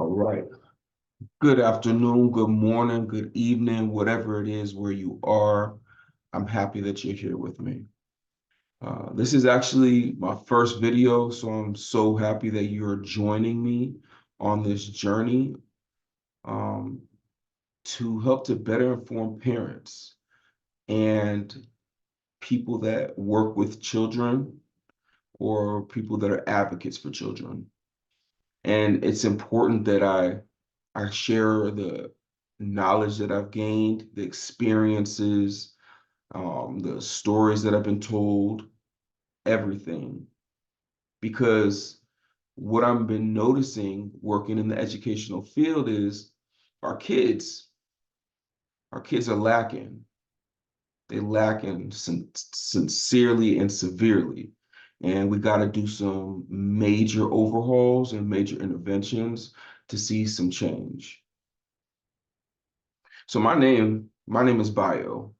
All right. Good afternoon, good morning, good evening, whatever it is where you are. I'm happy that you're here with me. This is actually my first video, so I'm so happy that you're joining me on this journey um, to help to better inform parents and people that work with children or people that are advocates for children. And it's important that I share the knowledge that I've gained, the experiences, the stories that I've been told, everything. Because what I've been noticing working in the educational field is our kids, our kids are lacking. They lacking sincerely and severely. And we got to do some major overhauls and major interventions to see some change. So my name is Bio.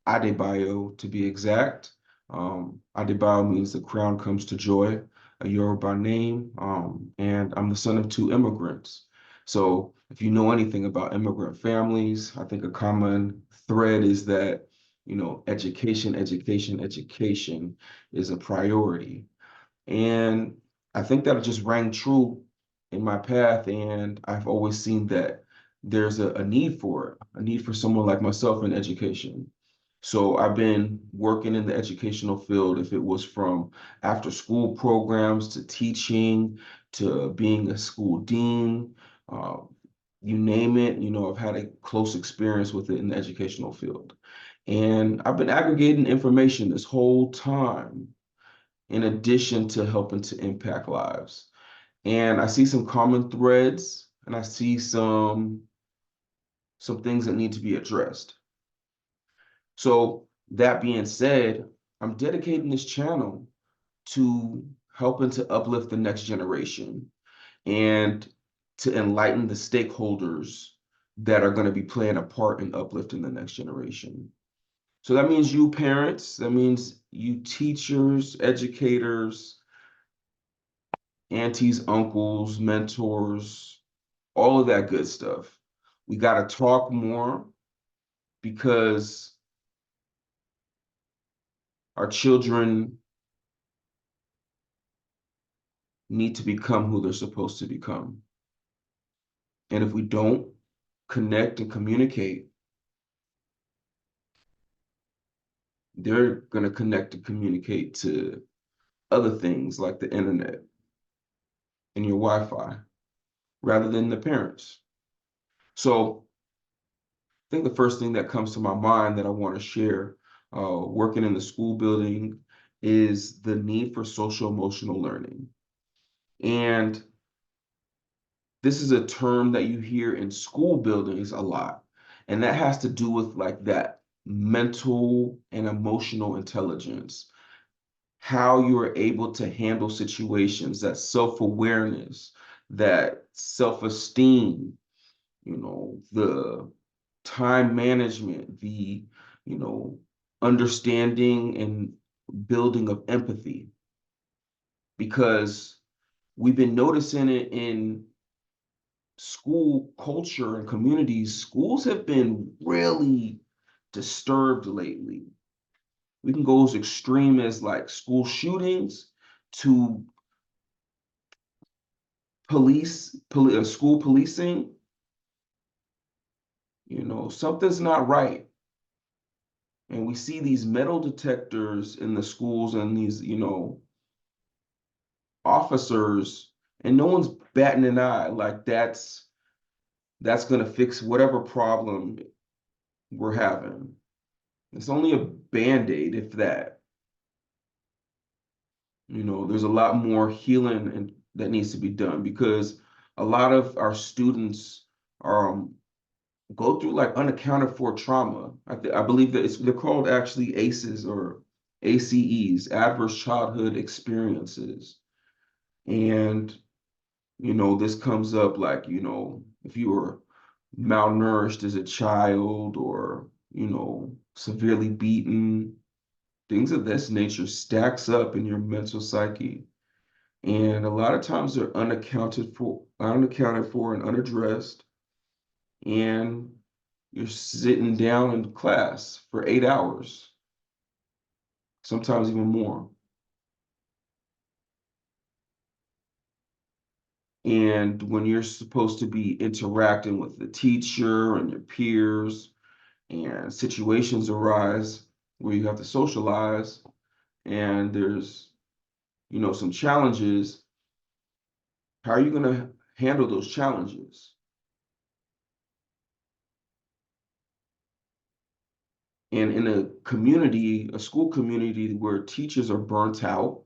Adebayo to be exact. Adebayo means the crown comes to joy, a Yoruba name, and I'm the son of two immigrants. So if you know anything about immigrant families, I think a common thread is that, education, education, education is a priority. And I think that just rang true in my path. And I've always seen that there's a need for it, a need for someone like myself in education. So I've been working in the educational field, if it was from after school programs to teaching to being a school dean, uh, you name it, I've had a close experience with it in the educational field. And I've been aggregating information this whole time in addition to helping to impact lives. And I see some common threads and I see some things that need to be addressed. So that being said, I'm dedicating this channel to helping to uplift the next generation and to enlighten the stakeholders that are going to be playing a part in uplifting the next generation. So that means you parents, that means you teachers, educators, aunties, uncles, mentors, all of that good stuff. We got to talk more because our children need to become who they're supposed to become. And if we don't connect and communicate, they're going to connect and communicate to other things like the internet and your Wi-Fi rather than the parents. So I think the first thing that comes to my mind that I want to share working in the school building is the need for social emotional learning. And this is a term that you hear in school buildings a lot. And that has to do with like that mental and emotional intelligence, how you are able to handle situations, that self-awareness, that self-esteem, the time management, the, understanding and building of empathy. Because we've been noticing it in school culture and communities. Schools have been really disturbed lately. We can go as extreme as like school shootings to school policing. Something's not right. And we see these metal detectors in the schools and these, officers, and no one's batting an eye like that's going to fix whatever problem we're having. It's only a band-aid, if that. There's a lot more healing and that needs to be done because a lot of our students go through like unaccounted for trauma. I believe that they're called actually ACEs or ACEs, adverse childhood experiences. And this comes up like, if you were malnourished as a child or, severely beaten, things of this nature stacks up in your mental psyche. And a lot of times they're unaccounted for and unaddressed. And you're sitting down in class for 8 hours, sometimes even more. And when you're supposed to be interacting with the teacher and your peers, and situations arise where you have to socialize, and there's, some challenges, how are you going to handle those challenges? And in a school community where teachers are burnt out,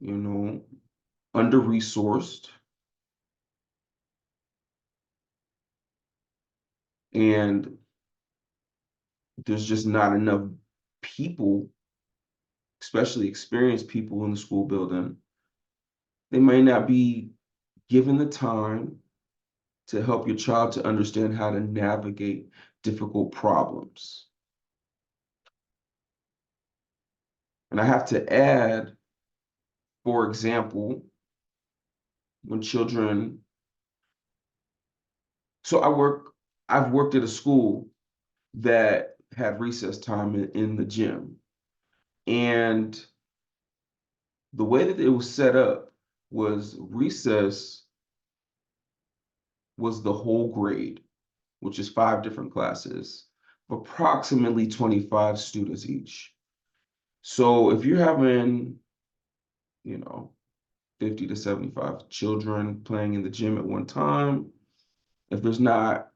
you know, under-resourced, and there's just not enough people, especially experienced people in the school building, they may not be given the time to help your child to understand how to navigate difficult problems. And I have to add, for example, when children, so I've worked at a school that had recess time in the gym. And the way that it was set up was recess was the whole grade, which is 5 different classes, of approximately 25 students each. So if you're having, you know, 50 to 75 children playing in the gym at one time, if there's not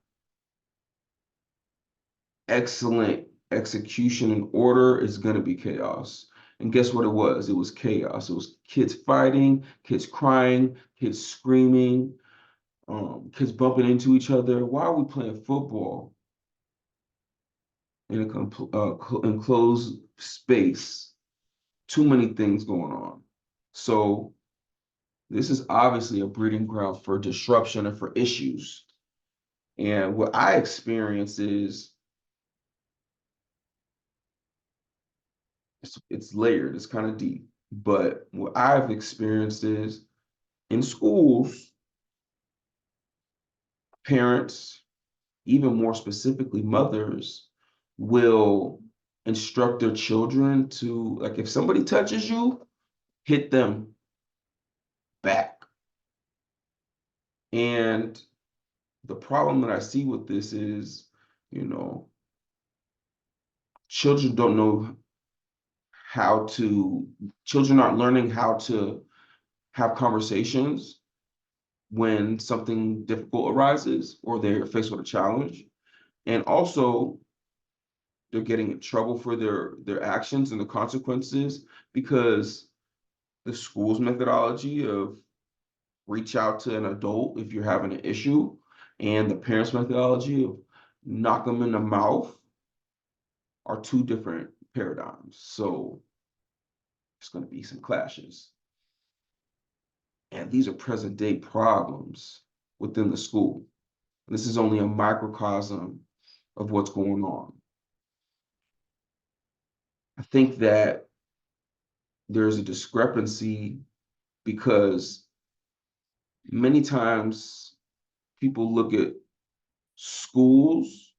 excellent execution and order, it's going to be chaos. And guess what it was? It was chaos. It was kids fighting, kids crying, kids screaming, kids bumping into each other. Why are we playing football in a enclosed space? Too many things going on. So this is obviously a breeding ground for disruption and for issues. And what I experience is it's layered, it's kind of deep. But what I've experienced is in schools, parents, even more specifically mothers, will instruct their children to, like, if somebody touches you, hit them back. And the problem that I see with this is, you know, children don't know how to, children aren't learning how to have conversations when something difficult arises or they're faced with a challenge. And also, they're getting in trouble for their actions and the consequences because the school's methodology of reach out to an adult if you're having an issue and the parents' methodology of knock them in the mouth are two different paradigms. So there's going to be some clashes. And these are present day problems within the school. This is only a microcosm of what's going on. I think that there's a discrepancy because many times people look at schools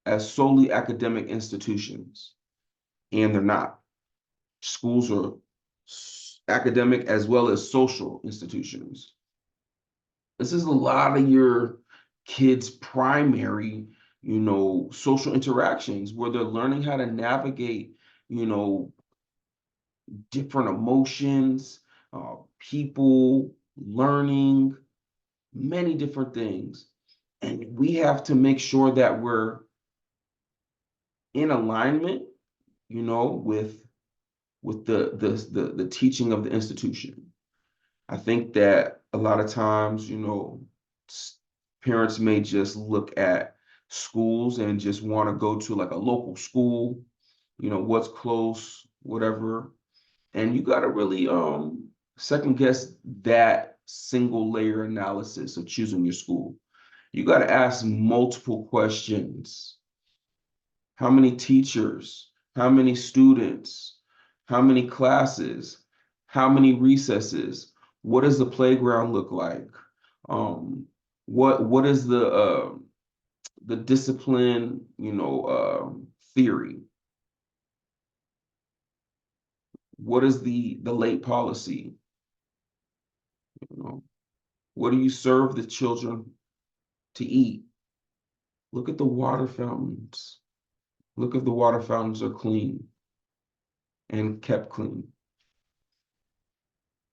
as solely academic institutions, and they're not. Schools are academic as well as social institutions. This is a lot of your kids' primary, social interactions where they're learning how to navigate, you know, different emotions, people, learning, many different things. And we have to make sure that we're in alignment, with the teaching of the institution. I think that a lot of times, parents may just look at schools and just want to go to like a local school, what's close, whatever. And you got to really second guess that single layer analysis of choosing your school. You got to ask multiple questions. How many teachers? How many students? How many classes? How many recesses? What does the playground look like? Um, what is the discipline, theory? What is the late policy? You know, what do you serve the children to eat? Look at the water fountains. Look if the water fountains are clean and kept clean.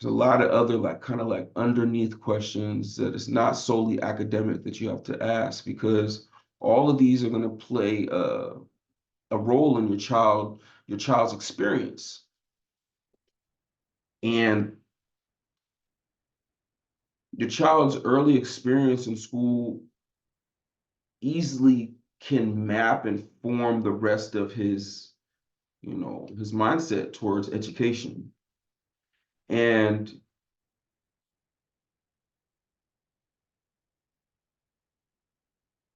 There's a lot of other like underneath questions that it's not solely academic that you have to ask, because all of these are going to play a role in your child's experience. And your child's early experience in school easily can map and form the rest of his mindset towards education. And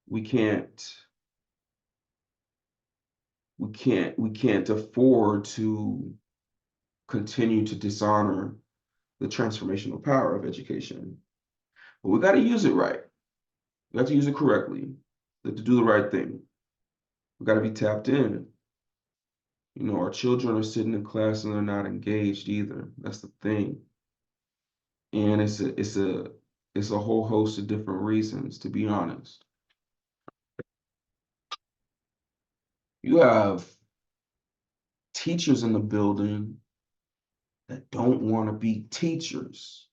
we can't we can't afford to continue to dishonor the transformational power of education. But we got to use it right. We have to use it correctly. We have to do the right thing. We got to be tapped in. Our children are sitting in class and they're not engaged either. That's the thing. And it's a whole host of different reasons, to be honest. You have teachers in the building that don't want to be teachers.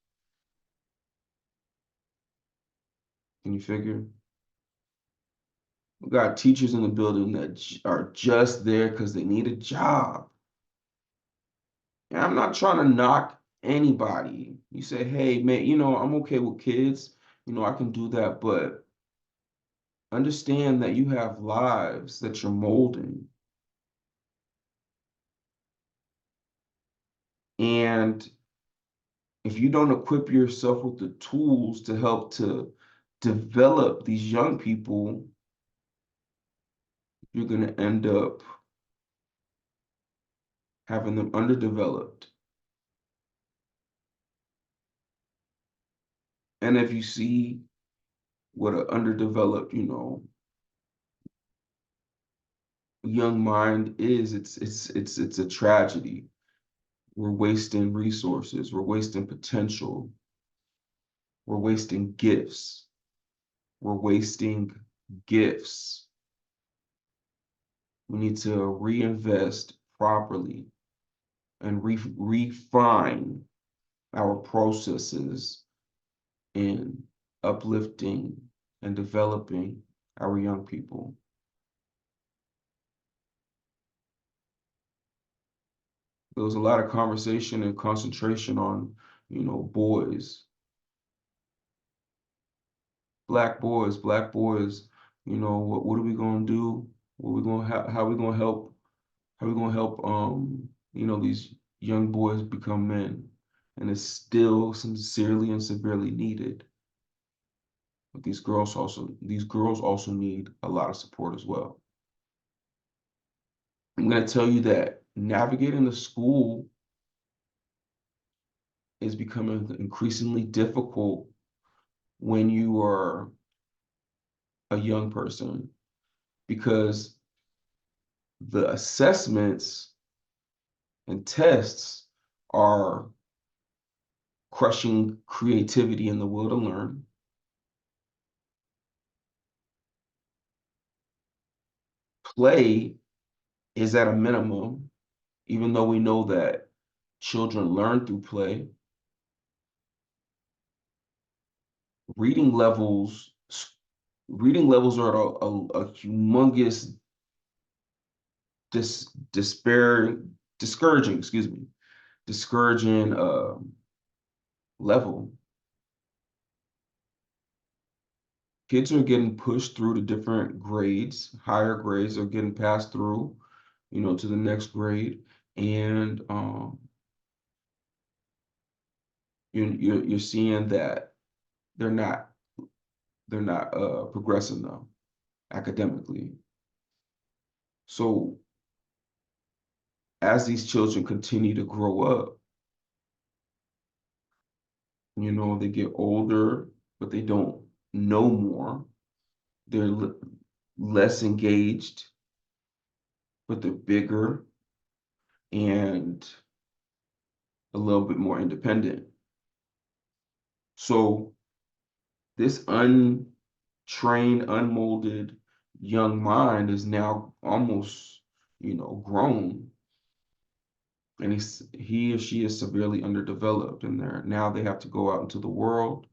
Can you figure? We got teachers in the building that are just there because they need a job. And I'm not trying to knock anybody. You say, hey, man, I'm okay with kids. I can do that. But understand that you have lives that you're molding. And if you don't equip yourself with the tools to help to develop these young people, you're going to end up having them underdeveloped. And if you see what an underdeveloped, young mind is, it's a tragedy. We're wasting resources, we're wasting potential, we're wasting gifts, we're wasting gifts. We need to reinvest properly and refine our processes in uplifting and developing our young people. There was a lot of conversation and concentration on, boys, black boys. What are we gonna do? What we gonna how we gonna help? How we gonna help? These young boys become men, and it's still sincerely and severely needed. But these girls also need a lot of support as well. I'm gonna tell you that navigating the school is becoming increasingly difficult when you are a young person, because the assessments and tests are crushing creativity and the will to learn. Play is at a minimum, even though we know that children learn through play. Reading levels, reading levels are at a humongous discouraging, discouraging level. Kids are getting pushed through to different grades, higher grades are getting passed through, to the next grade, and you're seeing that they're not progressing though academically. So as these children continue to grow up, They get older, but they don't know more. They're less engaged, but they're bigger and a little bit more independent. So this untrained, unmolded young mind is now almost, grown, and he or she is severely underdeveloped, and now they have to go out into the world.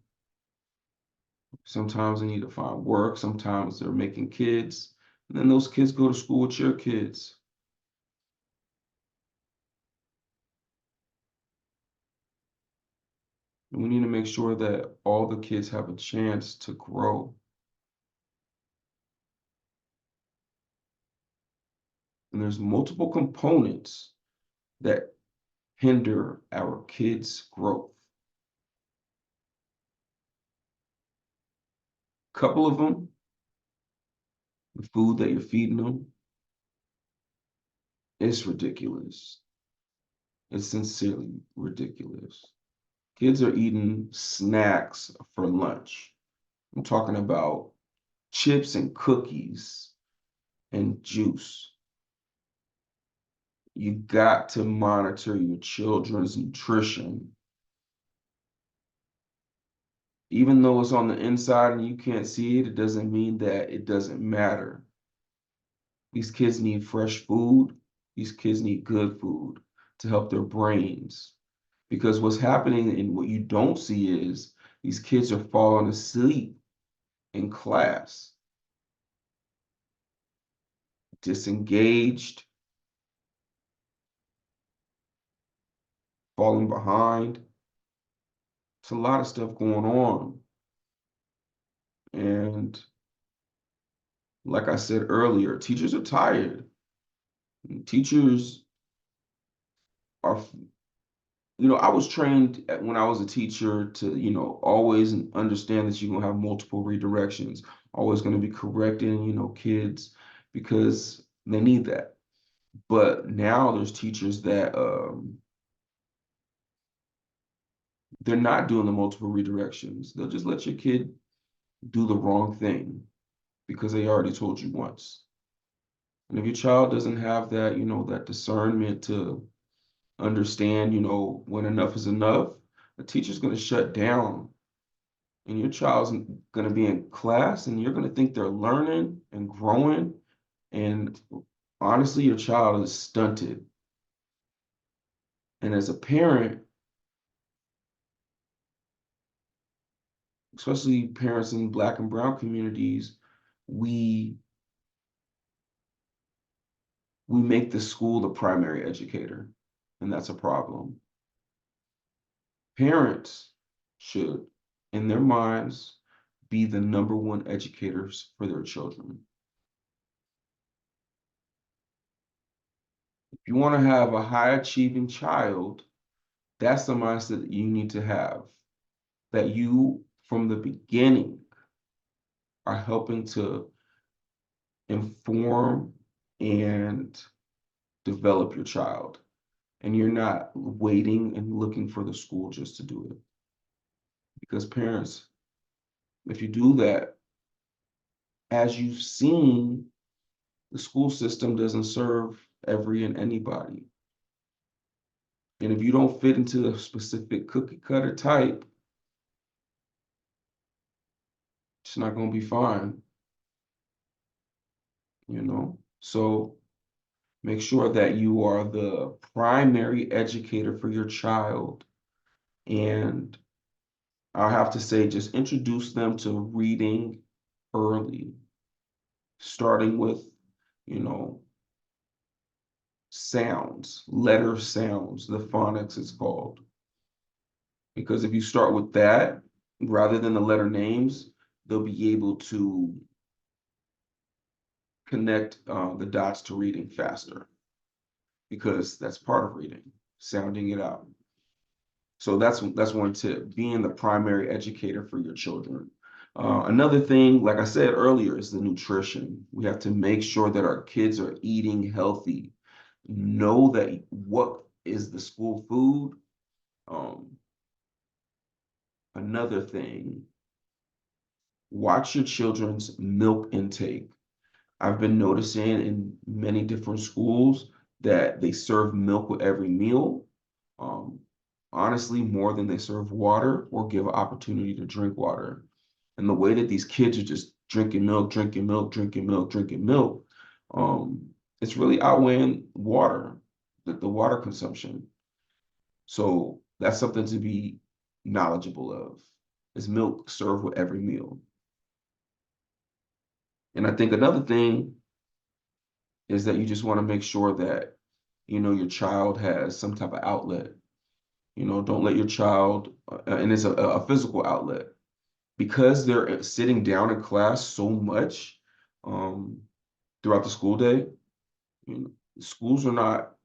Sometimes they need to find work, sometimes they're making kids, and then those kids go to school with your kids. And we need to make sure that all the kids have a chance to grow. And there's multiple components that hinder our kids' growth. A couple of them, the food that you're feeding them, is ridiculous. It's sincerely ridiculous. Kids are eating snacks for lunch. I'm talking about chips and cookies and juice. You got to monitor your children's nutrition. Even though it's on the inside and you can't see it, it doesn't mean that it doesn't matter. These kids need fresh food. These kids need good food to help their brains. Because what's happening and what you don't see is these kids are falling asleep in class, disengaged, falling behind. It's a lot of stuff going on. And like I said earlier, teachers are tired. Teachers are, I was trained when I was a teacher to, always understand that you're going to have multiple redirections, always going to be correcting, kids because they need that. But now there's teachers that they're not doing the multiple redirections. They'll just let your kid do the wrong thing because they already told you once. And if your child doesn't have that, that discernment to understand, when enough is enough, the teacher's going to shut down and your child's going to be in class and you're going to think they're learning and growing. And honestly, your child is stunted. And as a parent, especially parents in Black and brown communities, we make the school the primary educator, and that's a problem. Parents should, in their minds, be the number one educators for their children. If you want to have a high achieving child, that's the mindset that you need to have. That you, from the beginning, are helping to inform and develop your child. And you're not waiting and looking for the school just to do it. Because parents, if you do that, as you've seen, the school system doesn't serve every and anybody. And if you don't fit into a specific cookie cutter type, it's not going to be fine, So make sure that you are the primary educator for your child. And I'll have to say, just introduce them to reading early, starting with, you know, sounds, letter sounds, the phonics is called. Because if you start with that, rather than the letter names, they'll be able to connect the dots to reading faster, because that's part of reading, sounding it out. So that's one tip, being the primary educator for your children. Another thing, like I said earlier, is the nutrition. We have to make sure that our kids are eating healthy. Know that what is the school food. Another thing, watch your children's milk intake. I've been noticing in many different schools that they serve milk with every meal. Um, Honestly, more than they serve water or give an opportunity to drink water. And the way that these kids are just drinking milk, drinking milk, drinking milk, drinking milk, um, it's really outweighing water, the water consumption. So that's something to be knowledgeable of. Is milk served with every meal? And I think another thing is that you just want to make sure that, your child has some type of outlet. Don't let your child, and it's a physical outlet, because they're sitting down in class so much um, throughout the school day. Schools are not,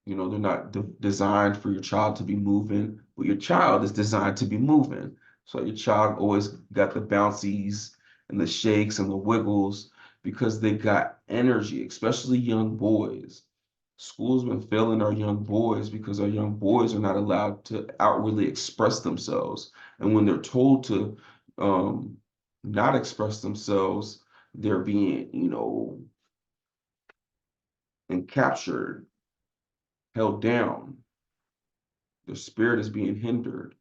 they're not designed for your child to be moving, but your child is designed to be moving. So your child always got the bouncies and the shakes and the wiggles because they got energy, especially young boys. School's been failing our young boys because our young boys are not allowed to outwardly express themselves. And when they're told to um, not express themselves, they're being, and captured, held down. Their spirit is being hindered,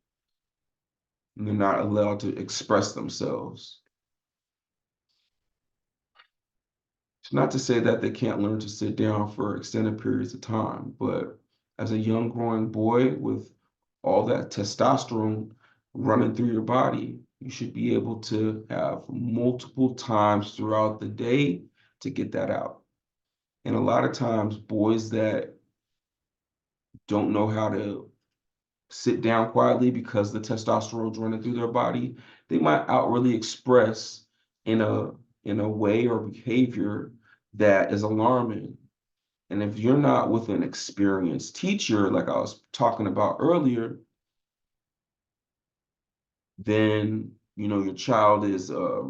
and they're not allowed to express themselves. It's not to say that they can't learn to sit down for extended periods of time, but as a young growing boy with all that testosterone running through your body, you should be able to have multiple times throughout the day to get that out. And a lot of times, boys that don't know how to sit down quietly because the testosterone's running through their body, they might outwardly express in a way or behavior that is alarming. And if you're not with an experienced teacher, like I was talking about earlier, then your child is a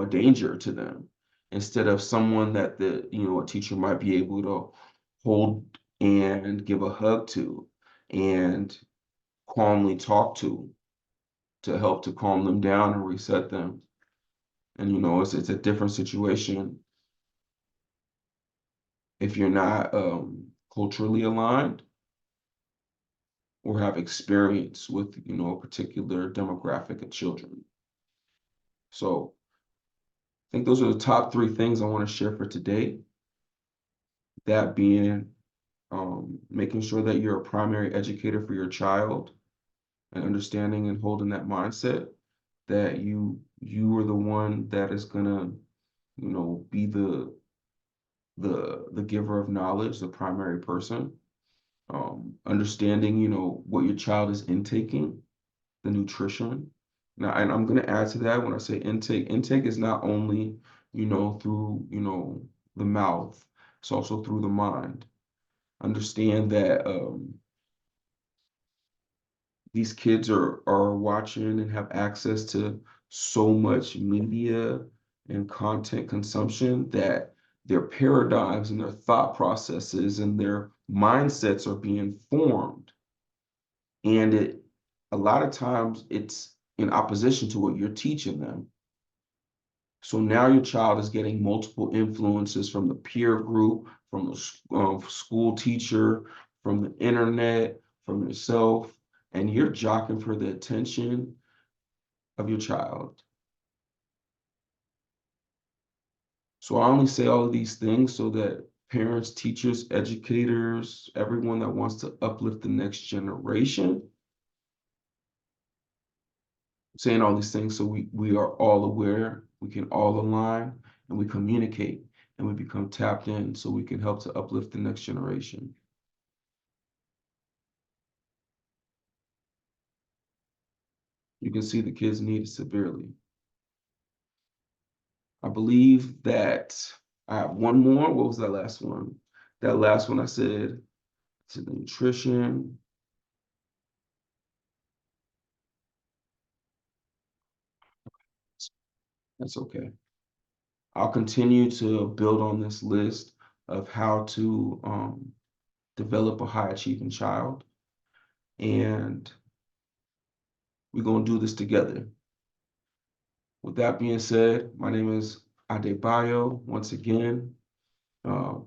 danger to them, instead of someone that a teacher might be able to hold and give a hug to and calmly talk to help to calm them down and reset them. And it's a different situation if you're not culturally aligned or have experience with a particular demographic of children. So I think those are the top three things I want to share for today. That being making sure that you're a primary educator for your child, and understanding and holding that mindset that you are the one that is gonna be the giver of knowledge, the primary person. Understanding what your child is intaking, the nutrition. Now, and I'm going to add to that, when I say intake is not only through the mouth, it's also through the mind. Understand that these kids are watching and have access to so much media and content consumption that their paradigms and their thought processes and their mindsets are being formed. And a lot of times it's in opposition to what you're teaching them. So now your child is getting multiple influences from the peer group, from the school teacher, from the internet, from yourself, and you're jockeying for the attention of your child. So I only say all of these things so that parents, teachers, educators, everyone that wants to uplift the next generation, saying all these things so we are all aware, we can all align, and we communicate, and we become tapped in so we can help to uplift the next generation. You can see the kids need it severely. I believe that I have one more. What was that last one? That last one I said to the nutrition. That's okay. I'll continue to build on this list of how to develop a high achieving child. And We're going to do this together. With that being said, my name is Adebayo. Once again,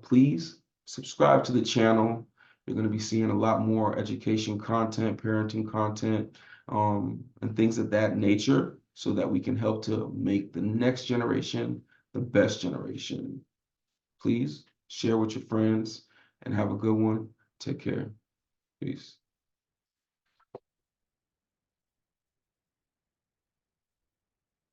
please subscribe to the channel. You're going to be seeing a lot more education content, parenting content, and things of that nature so that we can help to make the next generation the best generation. Please share with your friends and have a good one. Take care. Peace.